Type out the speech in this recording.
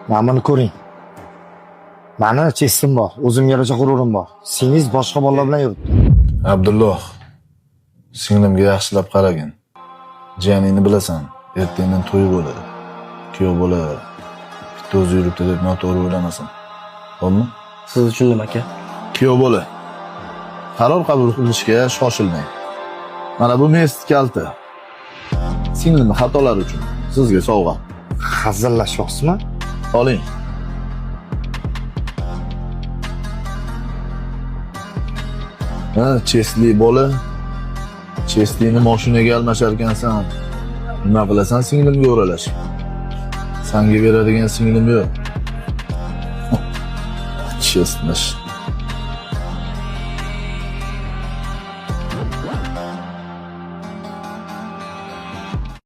Mana buni ko'ring. Mani chestim bor, o'zimga yarasha g'ururim bor. Singiz boshqa bolalar bilan yuribdi. Abdulloh, singlimga yaxshilab qaragin. Jiyaningni bilasan, ertandan to'y bo'ladi. Kuyov bola bitta o'zi yuribdi deb noto'g'ri o'ylamasin. Xo'pmi? Siz tushundim aka. Kuyov bola, qaror qabul qilishga shoshilmang. Mana bu mest kalti. Singlimni xatolari uchun sizga sovg'a. Hazillashyapsizmi? Oling. Ha, chesli bola. Cheslini mashinaga almashar ekansan. Nima qilasan singlimga o'ralash? Sanga beradigan singlim yo'q. Chesmish.